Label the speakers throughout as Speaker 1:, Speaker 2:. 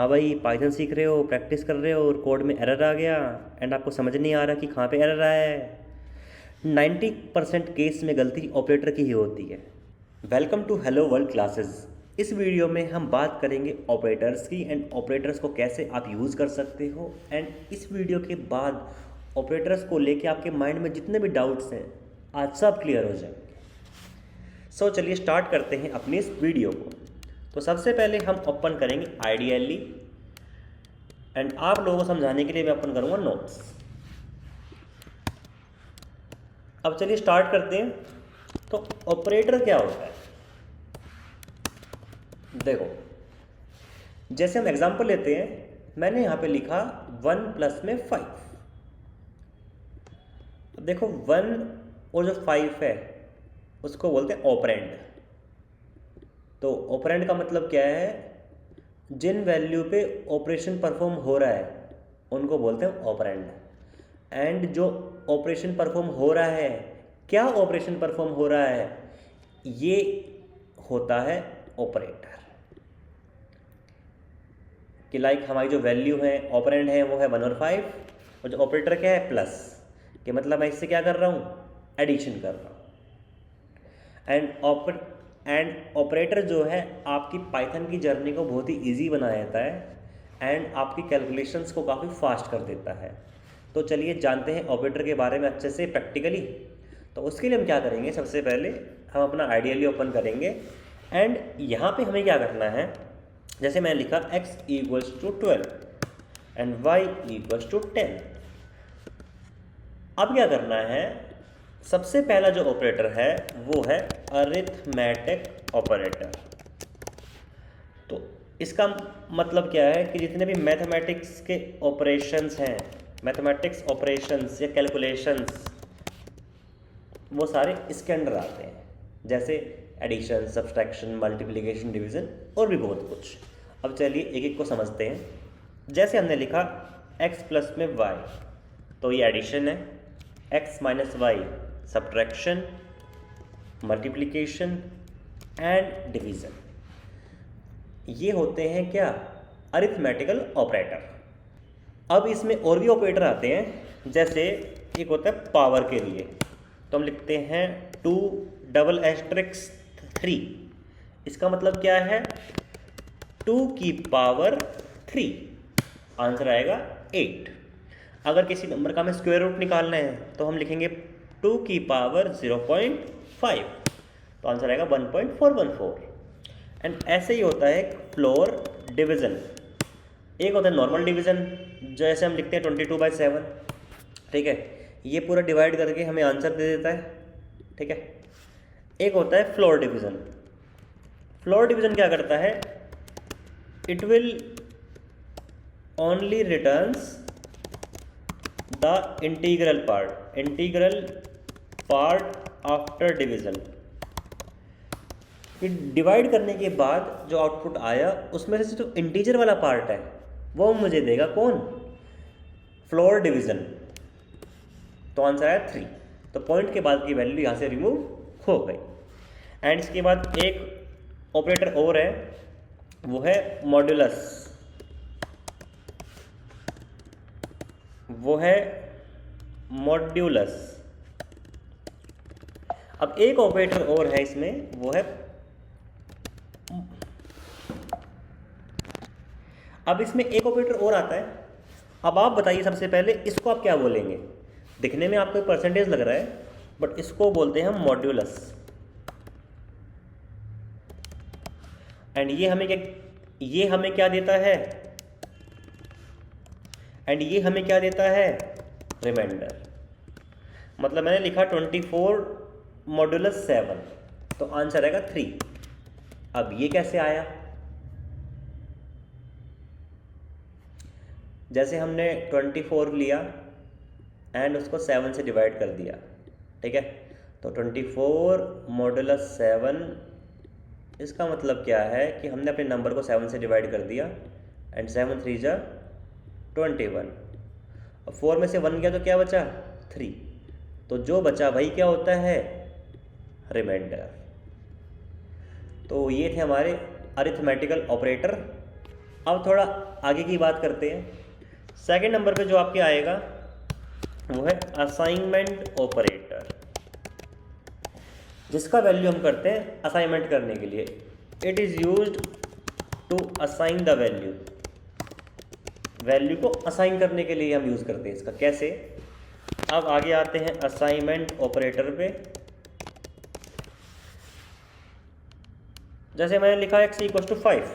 Speaker 1: हाँ भाई, पाइथन सीख रहे हो, प्रैक्टिस कर रहे हो और कोड में एरर आ गया एंड आपको समझ नहीं आ रहा कि कहाँ पे एरर आया है। 90% केस में गलती ऑपरेटर की ही होती है। Welcome to hello world classes. इस वीडियो में हम बात करेंगे ऑपरेटर्स की एंड ऑपरेटर्स को कैसे आप यूज़ कर सकते हो। एंड इस वीडियो के बाद ऑपरेटर्स को लेके आपके माइंड में जितने भी डाउट्स हैं आज सब क्लियर हो जाएंगे। सो चलिए स्टार्ट करते हैं अपनी इस वीडियो को। तो सबसे पहले हम ओपन करेंगे आइडियली एंड आप लोगों को समझाने के लिए मैं ओपन करूंगा नोट्स। अब चलिए स्टार्ट करते हैं। तो ऑपरेटर क्या होता है, देखो जैसे हम एग्जांपल लेते हैं, मैंने यहाँ पे लिखा 1 प्लस में 5। अब देखो 1 और जो 5 है उसको बोलते हैं ऑपरेंड। तो ऑपरेंड का मतलब क्या है, जिन वैल्यू पे ऑपरेशन परफॉर्म हो रहा है उनको बोलते हैं ऑपरेंड। एंड जो ऑपरेशन परफॉर्म हो रहा है, क्या ऑपरेशन परफॉर्म हो रहा है, ये होता है ऑपरेटर। कि लाइक हमारी जो वैल्यू है ऑपरेंड है वो है 1 और 5, और जो ऑपरेटर क्या है प्लस, कि मतलब मैं इससे क्या कर रहा हूँ, एडिशन कर रहा हूँ। एंड ऑपरेटर जो है आपकी पाइथन की जर्नी को बहुत ही इजी बना देता है एंड आपकी कैलकुलेशंस को काफ़ी फास्ट कर देता है। तो चलिए जानते हैं ऑपरेटर के बारे में अच्छे से प्रैक्टिकली। तो उसके लिए हम क्या करेंगे, सबसे पहले हम अपना आइडियली ओपन करेंगे एंड यहाँ पे हमें क्या करना है, जैसे मैंने लिखा x = 12 एंड y = 10। अब क्या करना है, सबसे पहला जो ऑपरेटर है वो है अरिथमेटिक ऑपरेटर। तो इसका मतलब क्या है कि जितने भी मैथमेटिक्स के ऑपरेशंस हैं, मैथमेटिक्स ऑपरेशंस या कैलकुलेशंस, वो सारे इसके अंडर आते हैं, जैसे एडिशन, सब्सट्रैक्शन, मल्टीप्लिकेशन, डिवीज़न और भी बहुत कुछ। अब चलिए एक एक को समझते हैं। जैसे हमने लिखा x प्लस में y, तो ये एडिशन है, x minus Y subtraction, multiplication and division. ये होते हैं क्या, अरिथमेटिकल ऑपरेटर। अब इसमें और भी ऑपरेटर आते हैं, जैसे एक होता है पावर के लिए, तो हम लिखते हैं 2 * 3। इसका मतलब क्या है, 2 की पावर 3, आंसर आएगा 8। अगर किसी नंबर का हमें स्क्वायर रूट निकालना है तो हम लिखेंगे 2 की पावर 0.5, तो आंसर आएगा 1.414। एंड ऐसे ही होता है फ्लोर डिवीज़न। एक होता है नॉर्मल डिवीज़न, जैसे हम लिखते हैं 22/7, ठीक है, ये पूरा डिवाइड करके हमें आंसर दे देता है, ठीक है। एक होता है फ्लोर डिवीज़न। फ्लोर डिवीज़न क्या करता है, it will only returns the integral part after division. कि डिवाइड करने के बाद जो आउटपुट आया उसमें से जो इंटीजर वाला पार्ट है वो मुझे देगा कौन, फ्लोर डिवीज़न। तो आंसर आया 3। तो पॉइंट के बाद की वैल्यू यहाँ से रिमूव हो गई। एंड इसके बाद एक ऑपरेटर और है, वो है मॉड्यूलस। अब एक ऑपरेटर और है इसमें, वो है, अब इसमें एक ऑपरेटर और आता है। अब आप बताइए सबसे पहले इसको आप क्या बोलेंगे। दिखने में आपको परसेंटेज लग रहा है, बट इसको बोलते हैं हम मॉड्यूलस। एंड ये हमें क्या देता है, रिमाइंडर। मतलब मैंने लिखा 24 मॉड्यूलस 7, तो आंसर आएगा 3। अब ये कैसे आया, जैसे हमने 24 लिया एंड उसको 7 से डिवाइड कर दिया, ठीक है, तो 24 मॉड्यूलस 7, इसका मतलब क्या है कि हमने अपने नंबर को 7 से डिवाइड कर दिया एंड 7 3 जा 21। अब 4 में से 1 गया तो क्या बचा, 3। तो जो बचा वही क्या होता है, रिमाइंडर। तो ये थे हमारे अरिथमेटिकल ऑपरेटर। अब थोड़ा आगे की बात करते हैं। सेकंड नंबर पे जो आपके आएगा वो है असाइनमेंट ऑपरेटर, जिसका वैल्यू हम करते हैं असाइनमेंट करने के लिए। It is used to assign the value, value को असाइन करने के लिए हम यूज़ करते हैं इसका। कैसे? अब आगे आते हैं असाइनमेंट ऑपरेटर पे। जैसे मैंने लिखा x इक्वल टू 5,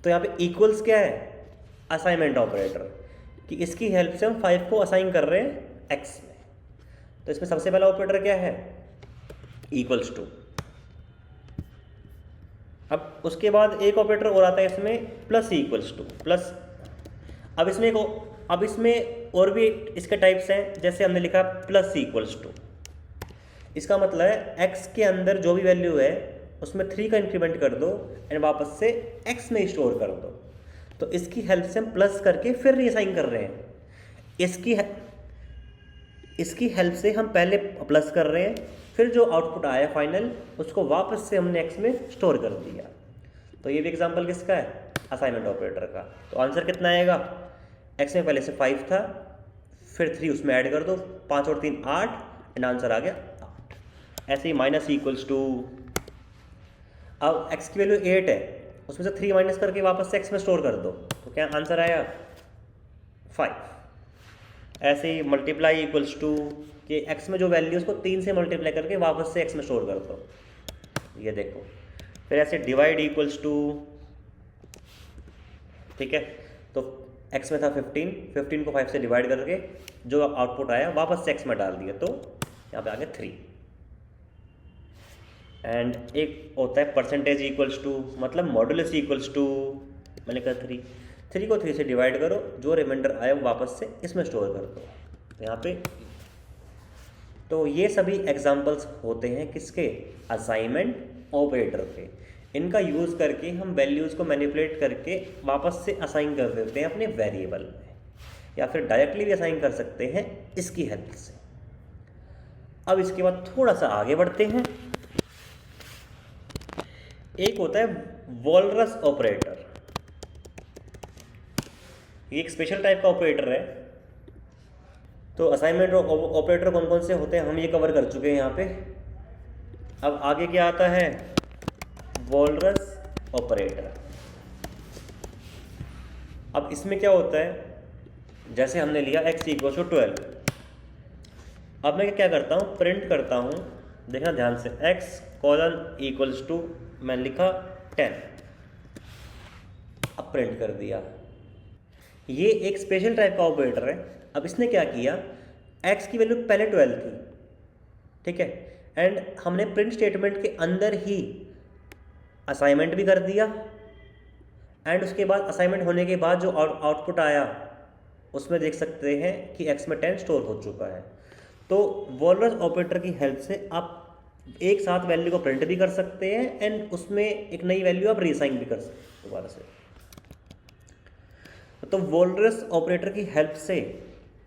Speaker 1: तो यहाँ पे इक्वल्स क्या है? असाइनमेंट ऑपरेटर, कि इसकी हेल्प से हम 5 को असाइन कर रहे हैं x में। तो इसमें सबसे पहला ऑपरेटर क्या है? Equals to. अब उसके बाद एक ऑपरेटर और आता है इसमें, प्लस इक्वल्स टू, प्लस। अब इसमें और भी इसके टाइप्स हैं। जैसे हमने लिखा प्लस इक्वल्स टू, इसका मतलब है x के अंदर जो भी वैल्यू है उसमें 3 का इंक्रीमेंट कर दो एंड वापस से x में स्टोर कर दो। तो इसकी हेल्प से हम प्लस करके फिर रीअसाइन कर रहे हैं। इसकी हेल्प से हम पहले प्लस कर रहे हैं, फिर जो आउटपुट आया फाइनल उसको वापस से हमने x में स्टोर कर दिया। तो ये भी एग्जांपल किसका है? असाइनमेंट ऑपरेटर का। तो आंसर कितना आएगा? x में पहले से 5 था, फिर 3 उसमें ऐड कर दो, 5 और 3 8, एंड आंसर आ गया 8। ऐसे ही माइनस इक्वल्स टू, अब x की वैल्यू 8 है, उसमें से 3 माइनस करके वापस से x में स्टोर कर दो, तो क्या आंसर आया? 5। ऐसे ही मल्टीप्लाई इक्वल्स टू, कि x में जो वैल्यू उसको 3 से मल्टीप्लाई करके वापस से x में स्टोर कर दो, ये देखो। फिर ऐसे डिवाइड इक्वल्स टू, ठीक है, तो x में था 15 को 5 से डिवाइड करके जो आउटपुट आया वापस से x में डाल दिया, तो यहाँ पे आ गया 3। एंड एक होता है परसेंटेज इक्वल्स टू, मतलब मॉडुलस इक्वल्स टू, मैंने कहा 3 को 3 से डिवाइड करो, जो रिमाइंडर आया वो वापस से इसमें स्टोर कर दो, तो यहाँ पे। तो ये सभी एग्जांपल्स होते हैं किसके? असाइनमेंट ऑपरेटर के। इनका यूज़ करके हम वैल्यूज़ को मैनिपुलेट करके वापस से असाइन कर देते हैं अपने वेरिएबल में, या फिर डायरेक्टली भी असाइन कर सकते हैं इसकी हेल्प से। अब इसके बाद थोड़ा सा आगे बढ़ते हैं। एक होता है वॉलरस ऑपरेटर, ये एक स्पेशल टाइप का ऑपरेटर है। तो असाइनमेंट ऑपरेटर कौन कौन से होते हैं हम ये कवर कर चुके हैं यहाँ पे। अब आगे क्या आता है? Walrus operator. अब इसमें क्या होता है? जैसे हमने लिया x इक्वल टू 12, अब मैं क्या करता हूँ? प्रिंट करता हूँ, देखना ध्यान से, x कॉलन इक्वल्स टू, मैं लिखा 10, अब प्रिंट कर दिया। ये एक स्पेशल टाइप का ऑपरेटर है। अब इसने क्या किया? x की वैल्यू पहले 12 थी, ठीक है, एंड हमने प्रिंट स्टेटमेंट के अंदर ही असाइनमेंट भी कर दिया, एंड उसके बाद असाइनमेंट होने के बाद जो आउटपुट आया उसमें देख सकते हैं कि x में 10 स्टोर हो चुका है। तो वॉलरस ऑपरेटर की हेल्प से आप एक साथ वैल्यू को प्रिंट भी कर सकते हैं एंड उसमें एक नई वैल्यू आप रीअसाइन भी कर सकते हैं दोबारा से। तो वॉलरस ऑपरेटर की हेल्प से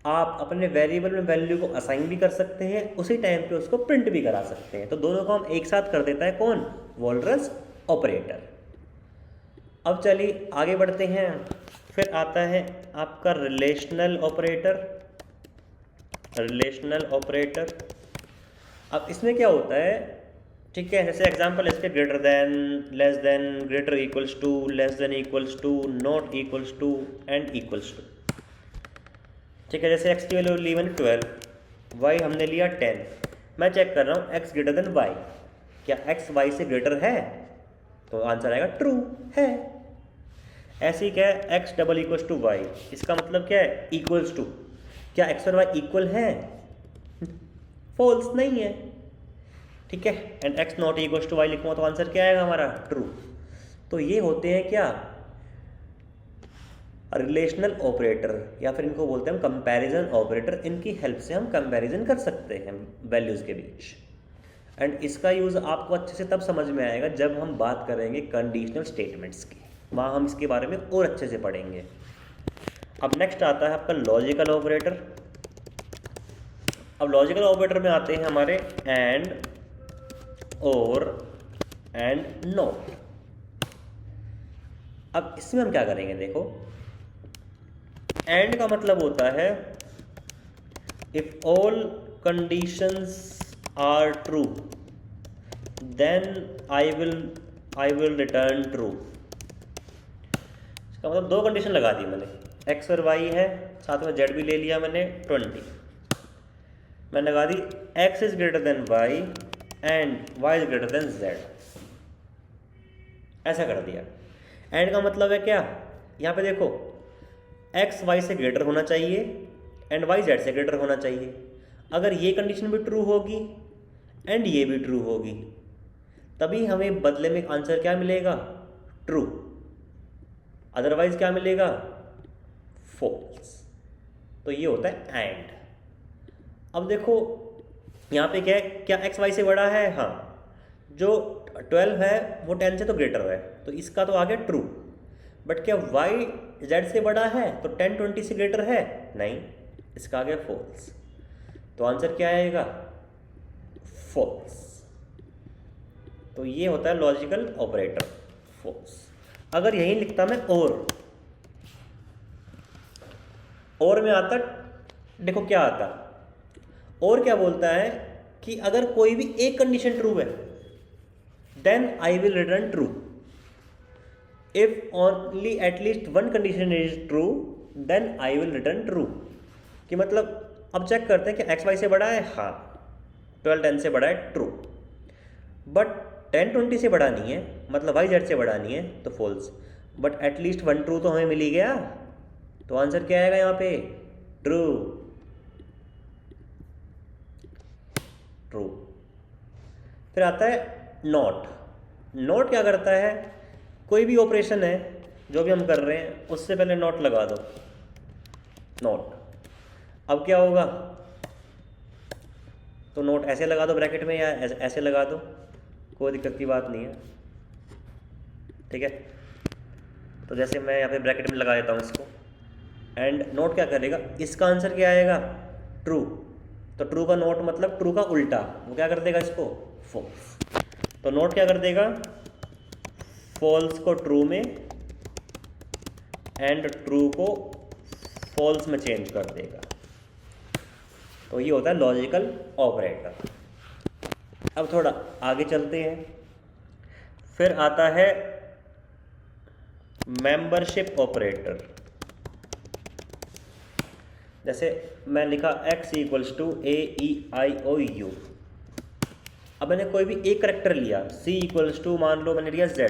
Speaker 1: आप अपने वेरिएबल में वैल्यू को असाइन भी कर सकते हैं, उसी टाइम पे उसको प्रिंट भी करा सकते हैं। तो दोनों काम एक साथ कर देता है कौन? Walrus operator. अब चलिए आगे बढ़ते हैं। फिर आता है आपका रिलेशनल ऑपरेटर। रिलेशनल ऑपरेटर, अब इसमें क्या होता है? ठीक है, जैसे एग्जांपल इसके greater than, less than, greater equals to, less than equals to, not equals to and equals to. ठीक है, जैसे x की वैल्यू ली मैंने 12, y हमने लिया 10, मैं चेक कर रहा हूँ x ग्रेटर देन y, क्या x y से ग्रेटर है? तो आंसर आएगा ट्रू है। ऐसे ही क्या है? x double equals to y, इसका मतलब क्या है? इक्वल्स टू, क्या x और y इक्वल हैं? फॉल्स नहीं है, ठीक है। And x not equals to y लिखूँगा तो आंसर क्या आएगा हमारा? ट्रू। तो ये होते हैं क्या? रिलेशनल ऑपरेटर, या फिर इनको बोलते हैं हम कंपैरिजन ऑपरेटर। इनकी हेल्प से हम कंपैरिजन कर सकते हैं वैल्यूज़ के बीच। एंड इसका यूज़ आपको अच्छे से तब समझ में आएगा जब हम बात करेंगे कंडीशनल स्टेटमेंट्स की, वहाँ हम इसके बारे में और अच्छे से पढ़ेंगे। अब नेक्स्ट आता है आपका लॉजिकल ऑपरेटर। अब लॉजिकल ऑपरेटर में आते हैं हमारे एंड, और एंड नॉट। अब इसमें हम क्या करेंगे, देखो एंड का मतलब होता है if all conditions are true then I will return true. इसका मतलब दो कंडीशन लगा दी मैंने, एक्स और वाई है, साथ में जेड भी ले लिया मैंने 20। मैंने लगा दी X is greater than Y and Y is greater than Z, ऐसा कर दिया। एंड का मतलब है क्या, यहाँ पे देखो एक्स वाई से ग्रेटर होना चाहिए एंड वाई जेड से ग्रेटर होना चाहिए। अगर ये कंडीशन भी ट्रू होगी एंड ये भी ट्रू होगी, तभी हमें बदले में आंसर क्या मिलेगा, ट्रू। अदरवाइज क्या मिलेगा, फॉल्स। तो ये होता है एंड। अब देखो यहाँ पे क्या है, क्या एक्स वाई से बड़ा है, हाँ, जो 12 है वो 10 से तो ग्रेटर है, तो इसका तो आ गया ट्रू। बट क्या वाई जेड से बड़ा है तो 10 20 से ग्रेटर है, नहीं, इसका आ गया फॉल्स। तो आंसर क्या आएगा, फॉल्स। तो ये होता है लॉजिकल ऑपरेटर, फॉल्स। अगर यही लिखता मैं और में आता, देखो क्या आता, और क्या बोलता है कि अगर कोई भी एक कंडीशन ट्रू है then I will return true, if only at least one condition is true then I will return true. कि मतलब अब चेक करते हैं कि एक्स वाई से बड़ा है, हाँ, 12 10 से बड़ा है, ट्रू। बट 10 20 से बड़ा नहीं है, मतलब वाई जेड से बड़ा नहीं है, तो false. But at least one true तो हमें मिल ही गया, तो आंसर क्या आएगा यहाँ पे, ट्रू। ट्रू। फिर आता है नॉट। नॉट क्या करता है, कोई भी ऑपरेशन है जो भी हम कर रहे हैं उससे पहले नॉट लगा दो, नॉट। अब क्या होगा, तो नोट ऐसे लगा दो ब्रैकेट में या ऐसे लगा दो, कोई दिक्कत की बात नहीं है, ठीक है। तो जैसे मैं यहाँ पे ब्रैकेट में लगा देता हूँ इसको, एंड नोट क्या करेगा, इसका आंसर क्या आएगा, ट्रू। तो ट्रू का नोट मतलब ट्रू का उल्टा, वो क्या कर देगा इसको, फॉल्स। तो नोट क्या कर देगा, फॉल्स को ट्रू में एंड ट्रू को फॉल्स में चेंज कर देगा। तो ये होता है लॉजिकल ऑपरेटर। अब थोड़ा आगे चलते हैं, फिर आता है मेंबरशिप ऑपरेटर। जैसे मैं लिखा x equals to A E I O U. अब मैंने कोई भी एक करेक्टर लिया, c इक्वल्स टू मान लो मैंने लिया z,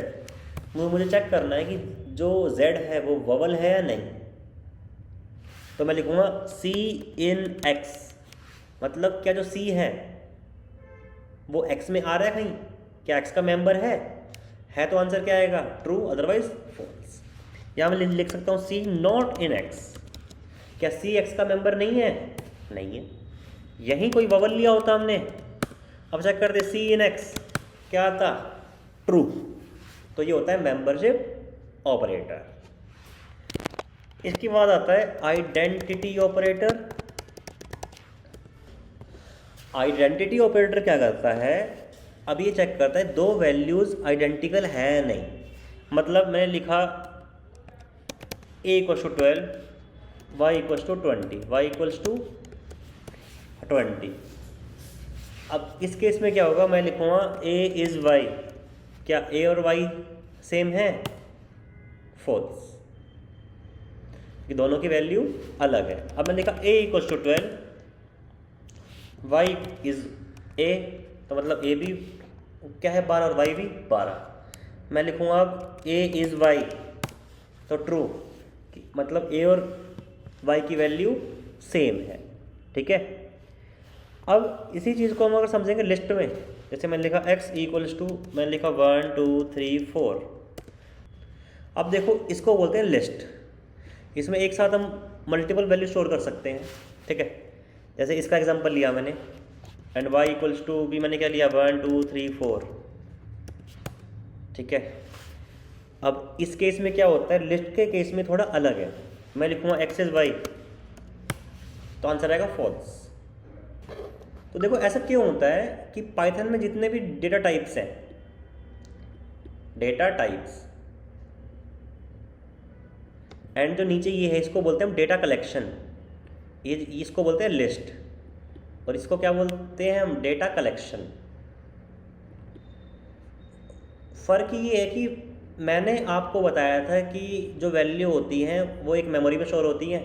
Speaker 1: मुझे चेक करना है कि जो z है वो ववल है या नहीं। तो मैं लिखूँगा c इन x, मतलब क्या जो c है वो x में आ रहा है कहीं, क्या x का मेंबर है तो आंसर क्या आएगा, ट्रू, अदरवाइज फॉल्स। या मैं लिख सकता हूँ c नॉट इन x, क्या c x का मेंबर नहीं है, नहीं है, यहीं कोई ववल लिया होता हमने। अब चेक कर दे c इन x, क्या आता, ट्रू। तो ये होता है मेंबरशिप ऑपरेटर। इसके बाद आता है आइडेंटिटी ऑपरेटर। आइडेंटिटी ऑपरेटर क्या करता है, अब ये चेक करता है दो वैल्यूज़ आइडेंटिकल है नहीं। मतलब मैंने लिखा a equals to 12, y equals to 20, y equals to 20। अब इस केस में क्या होगा, मैं लिखूँगा a इज़ y, क्या a और y सेम है, फॉल्स, कि दोनों की वैल्यू अलग है। अब मैंने लिखा a equals to 12, y is a, तो मतलब a भी क्या है 12 और y भी 12। मैं लिखूँगा अब a इज़ y, तो ट्रू, मतलब a और y की वैल्यू सेम है, ठीक है। अब इसी चीज़ को हम अगर समझेंगे लिस्ट में, जैसे मैंने लिखा x इक्वल्स टू, मैंने लिखा 1 2 3 4। अब देखो इसको बोलते हैं लिस्ट, इसमें एक साथ हम मल्टीपल वैल्यू स्टोर कर सकते हैं, ठीक है। जैसे इसका एग्जांपल लिया मैंने, एंड y इक्वल्स टू भी मैंने क्या लिया 1 2 3 4, ठीक है। अब इस केस में क्या होता है, लिस्ट के केस में थोड़ा अलग है। मैं लिखूँगा x इज y, तो आंसर आएगा फॉल्स। तो देखो ऐसा क्यों होता है कि पाइथन में जितने भी डेटा टाइप्स हैं, डेटा टाइप्स एंड जो नीचे ये है इसको बोलते हैं हम डेटा कलेक्शन, ये इसको बोलते हैं लिस्ट, और इसको क्या बोलते हैं हम, डेटा कलेक्शन। फ़र्क ये है कि मैंने आपको बताया था कि जो वैल्यू होती हैं वो एक मेमोरी में स्टोर होती हैं।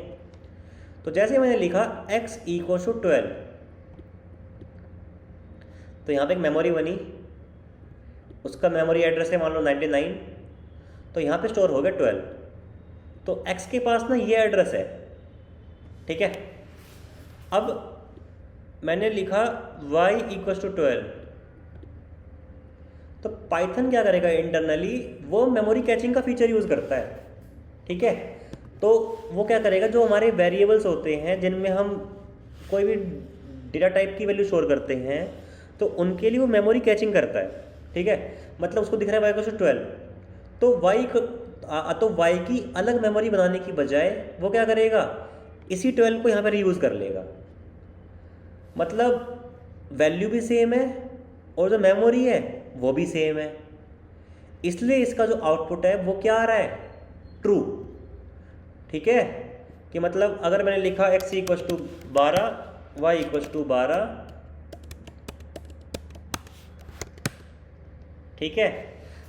Speaker 1: तो जैसे मैंने लिखा x = 12, तो यहाँ पे एक मेमोरी बनी, उसका मेमोरी एड्रेस है मान लो 99, तो यहाँ पे स्टोर हो गया 12। तो x के पास ना ये एड्रेस है, ठीक है। अब मैंने लिखा y = 12, तो पाइथन क्या करेगा इंटरनली, वो मेमोरी कैचिंग का फीचर यूज़ करता है, ठीक है। तो वो क्या करेगा, जो हमारे वेरिएबल्स होते हैं जिनमें हम कोई भी डेटा टाइप की वैल्यू स्टोर करते हैं, तो उनके लिए वो मेमोरी कैचिंग करता है, ठीक है। मतलब उसको दिख रहा है y = 12, तो y की अलग मेमोरी बनाने की बजाय वो क्या करेगा, इसी 12 को यहाँ पर रीयूज़ कर लेगा। मतलब वैल्यू भी सेम है और जो मेमोरी है वो भी सेम है, इसलिए इसका जो आउटपुट है वो क्या आ रहा है, ट्रू, ठीक है। कि मतलब अगर मैंने लिखा x = 12, y = 12, ठीक है,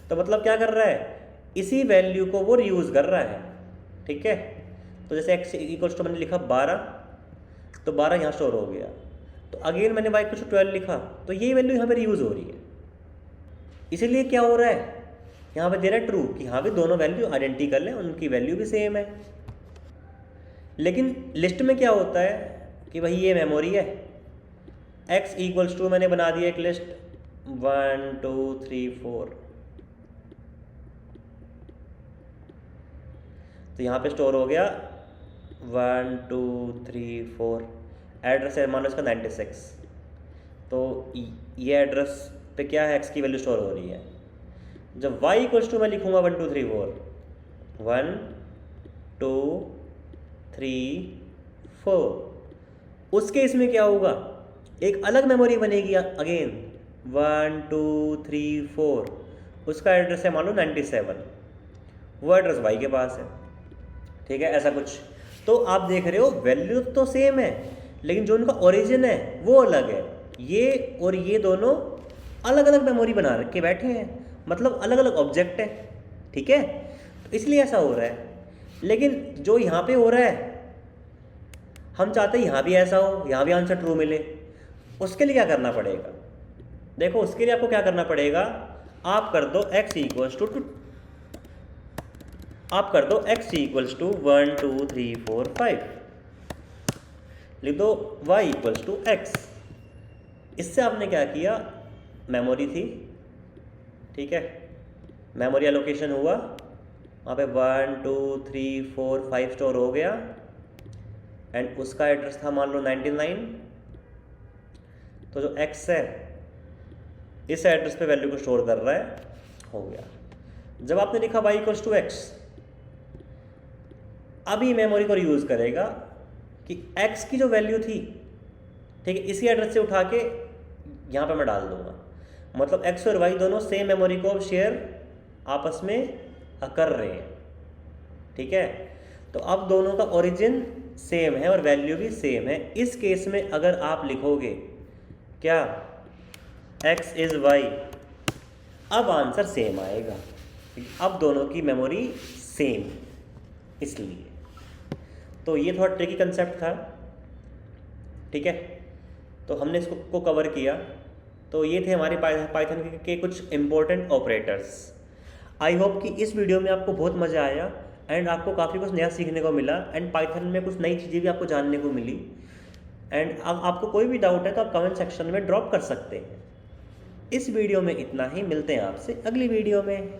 Speaker 1: तो मतलब क्या कर रहा है, इसी वैल्यू को वो रीयूज़ कर रहा है, ठीक है। तो जैसे x = मैंने लिखा 12, तो 12 यहाँ स्टोर हो गया, तो अगेन मैंने y = 12 लिखा, तो ये वैल्यू यहाँ पे रीयूज़ हो रही है। इसीलिए क्या हो रहा है, यहाँ पे दे रहा है ट्रू, कि यहाँ पे दोनों वैल्यू आइडेंटिकल है, उनकी वैल्यू भी सेम है। लेकिन लिस्ट में क्या होता है कि भाई ये मेमोरी है, x = मैंने बना दिया एक लिस्ट 1 2 3 4, तो यहाँ पे स्टोर हो गया 1 2 3 4, एड्रेस है मानो इसका 96, तो ये एड्रेस पे क्या है, x की वैल्यू स्टोर हो रही है। जब y = मैं लिखूँगा 1 2 3 4, 1 2 3 4, उस केस में क्या होगा, एक अलग मेमोरी बनेगी अगेन 1 2 3 4, उसका एड्रेस है मान लो 97, वो एड्रेस y के पास है, ठीक है, ऐसा कुछ। तो आप देख रहे हो वैल्यू तो सेम है, लेकिन जो उनका ओरिजिन है वो अलग है। ये और ये दोनों अलग अलग मेमोरी बना के बैठे हैं, मतलब अलग अलग ऑब्जेक्ट है, ठीक है। तो इसलिए ऐसा हो रहा है। लेकिन जो यहाँ पे हो रहा है, हम चाहते हैं यहाँ भी ऐसा हो, यहाँ भी आंसर ट्रू मिले। उसके लिए क्या करना पड़ेगा, देखो उसके लिए आपको क्या करना पड़ेगा, आप कर दो x = आप कर दो x = 1 2 3 4 5, लिख दो y = x। इससे आपने क्या किया, मेमोरी थी, ठीक है, मेमोरी एलोकेशन हुआ, वहाँ पे 1 2 3 4 5 स्टोर हो गया, एंड उसका एड्रेस था मान लो 99, तो जो x है इस एड्रेस पे वैल्यू को स्टोर कर रहा है, हो गया। जब आपने लिखा y = x, अभी मेमोरी को रीयूज़ करेगा कि x की जो वैल्यू थी, ठीक है, इसी एड्रेस से उठा के यहाँ पे मैं डाल दूंगा। मतलब x और y दोनों सेम मेमोरी को अब शेयर आपस में कर रहे हैं, ठीक है। तो अब दोनों का ओरिजिन सेम है और वैल्यू भी सेम है। इस केस में अगर आप लिखोगे क्या, x = y, अब आंसर सेम आएगा, अब दोनों की मेमोरी सेम, इसलिए। तो ये थोड़ा ट्रिकी कंसेप्ट था, ठीक है। तो हमने इसको कवर किया। तो ये थे हमारे पाइथन के कुछ इम्पोर्टेंट ऑपरेटर्स। आई होप कि इस वीडियो में आपको बहुत मज़ा आया एंड आपको काफ़ी कुछ नया सीखने को मिला एंड पाइथन में कुछ नई चीज़ें भी आपको जानने को मिली। एंड अब आपको कोई भी डाउट है तो आप कमेंट सेक्शन में ड्रॉप कर सकते हैं। इस वीडियो में इतना ही, मिलते हैं आपसे अगली वीडियो में।